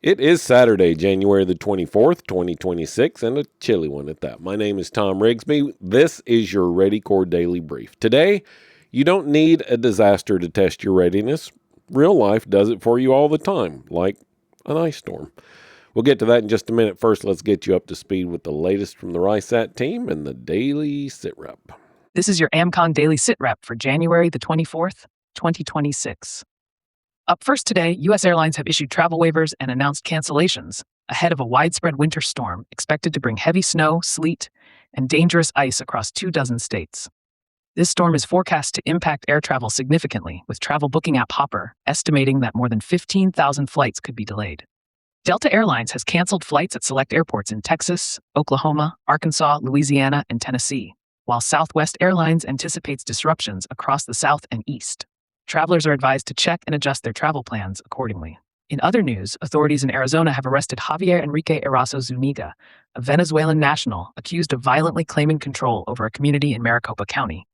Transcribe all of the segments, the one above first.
It is Saturday, January the 24th, 2026, and a chilly one at that. My name is Tom Rigsby. This is your Ready Corps Daily Brief. Today, you don't need a disaster to test your readiness. Real life does it for you all the time, like an ice storm. We'll get to that in just a minute. First, let's get you up to speed with the latest from the RISAT team and the Daily Sit Rep. This is your AmCon Daily Sit Rep for January the 24th, 2026. Up first today, U.S. airlines have issued travel waivers and announced cancellations ahead of a widespread winter storm expected to bring heavy snow, sleet, and dangerous ice across 24 states. This storm is forecast to impact air travel significantly, with travel booking app Hopper estimating that more than 15,000 flights could be delayed. Delta Airlines has canceled flights at select airports in Texas, Oklahoma, Arkansas, Louisiana, and Tennessee, while Southwest Airlines anticipates disruptions across the South and East. Travelers are advised to check and adjust their travel plans accordingly. In other news, authorities in Arizona have arrested Javier Enrique Erazo Zuniga, a Venezuelan national accused of violently claiming control over a community in Maricopa County.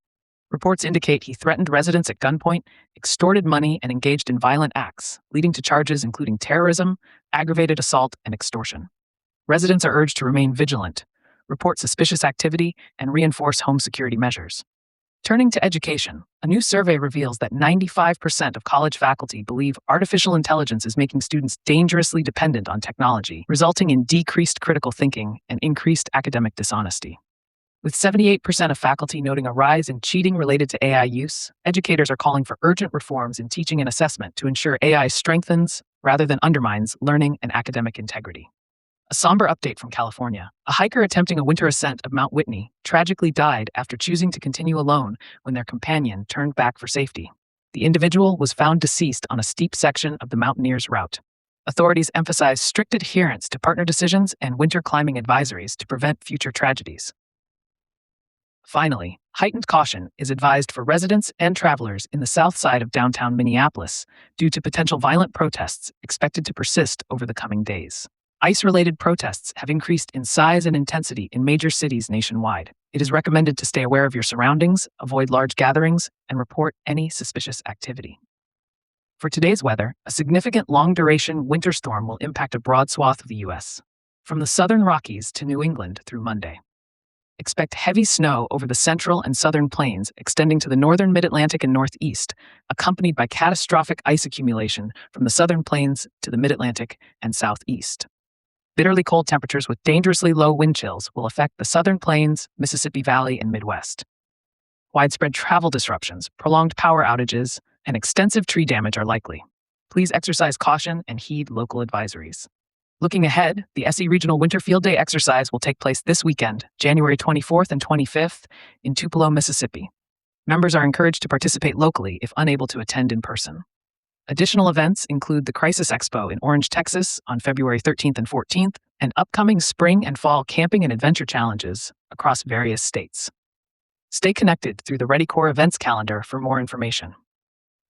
Reports indicate he threatened residents at gunpoint, extorted money, and engaged in violent acts, leading to charges including terrorism, aggravated assault, and extortion. Residents are urged to remain vigilant, report suspicious activity, and reinforce home security measures. Turning to education, a new survey reveals that 95% of college faculty believe artificial intelligence is making students dangerously dependent on technology, resulting in decreased critical thinking and increased academic dishonesty. With 78% of faculty noting a rise in cheating related to AI use, educators are calling for urgent reforms in teaching and assessment to ensure AI strengthens rather than undermines learning and academic integrity. A somber update from California. A hiker attempting a winter ascent of Mount Whitney tragically died after choosing to continue alone when their companion turned back for safety. The individual was found deceased on a steep section of the mountaineer's route. Authorities emphasize strict adherence to partner decisions and winter climbing advisories to prevent future tragedies. Finally, heightened caution is advised for residents and travelers in the south side of downtown Minneapolis due to potential violent protests expected to persist over the coming days. Ice-related protests have increased in size and intensity in major cities nationwide. It is recommended to stay aware of your surroundings, avoid large gatherings, and report any suspicious activity. For today's weather, a significant long-duration winter storm will impact a broad swath of the U.S., from the southern Rockies to New England through Monday. Expect heavy snow over the central and southern plains, extending to the northern mid-Atlantic and northeast, accompanied by catastrophic ice accumulation from the southern plains to the mid-Atlantic and southeast. Bitterly cold temperatures with dangerously low wind chills will affect the southern plains, Mississippi Valley, and Midwest. Widespread travel disruptions, prolonged power outages, and extensive tree damage are likely. Please exercise caution and heed local advisories. Looking ahead, the SE Regional Winter Field Day exercise will take place this weekend, January 24th and 25th, in Tupelo, Mississippi. Members are encouraged to participate locally if unable to attend in person. Additional events include the Crisis Expo in Orange, Texas on February 13th and 14th, and upcoming spring and fall camping and adventure challenges across various states. Stay connected through the Ready Corps events calendar for more information.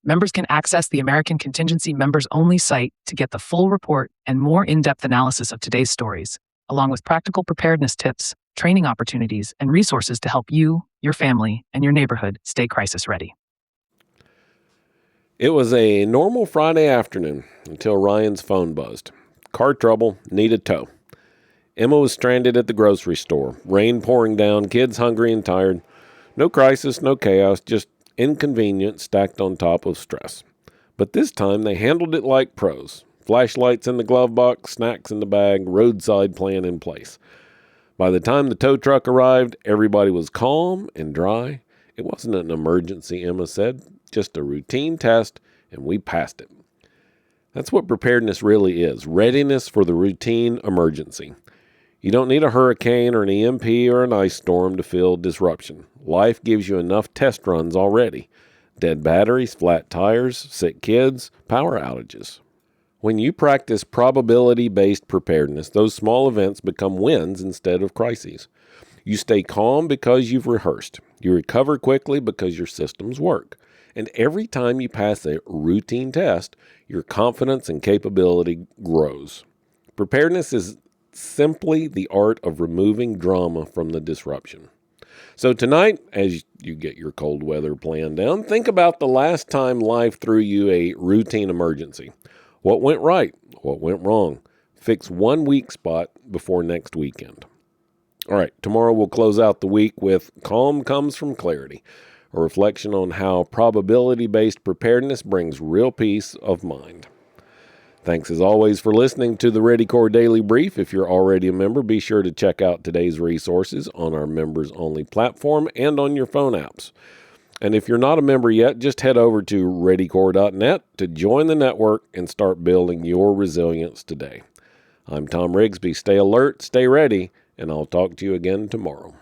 Members can access the American Contingency Members Only site to get the full report and more in-depth analysis of today's stories, along with practical preparedness tips, training opportunities, and resources to help you, your family, and your neighborhood stay crisis ready. It was a normal Friday afternoon until Ryan's phone buzzed. Car trouble, need a tow. Emma was stranded at the grocery store, rain pouring down, kids hungry and tired. No crisis, no chaos, just inconvenience stacked on top of stress. But this time they handled it like pros. Flashlights in the glove box, snacks in the bag, roadside plan in place. By the time the tow truck arrived, everybody was calm and dry. It wasn't an emergency, Emma said, just a routine test, and we passed it. That's what preparedness really is, readiness for the routine emergency. You don't need a hurricane or an EMP or an ice storm to feel disruption. Life gives you enough test runs already. Dead batteries, flat tires, sick kids, power outages. When you practice probability-based preparedness, those small events become wins instead of crises. You stay calm because you've rehearsed. You recover quickly because your systems work. And every time you pass a routine test, your confidence and capability grows. Preparedness is simply the art of removing drama from the disruption. So tonight, as you get your cold weather plan down, think about the last time life threw you a routine emergency. What went right? What went wrong? Fix one weak spot before next weekend. All right, tomorrow we'll close out the week with Calm Comes from Clarity, a reflection on how probability-based preparedness brings real peace of mind. Thanks as always for listening to the Ready Core Daily Brief. If you're already a member, be sure to check out today's resources on our members-only platform and on your phone apps. And if you're not a member yet, just head over to readycore.net to join the network and start building your resilience today. I'm Tom Rigsby. Stay alert, stay ready, and I'll talk to you again tomorrow.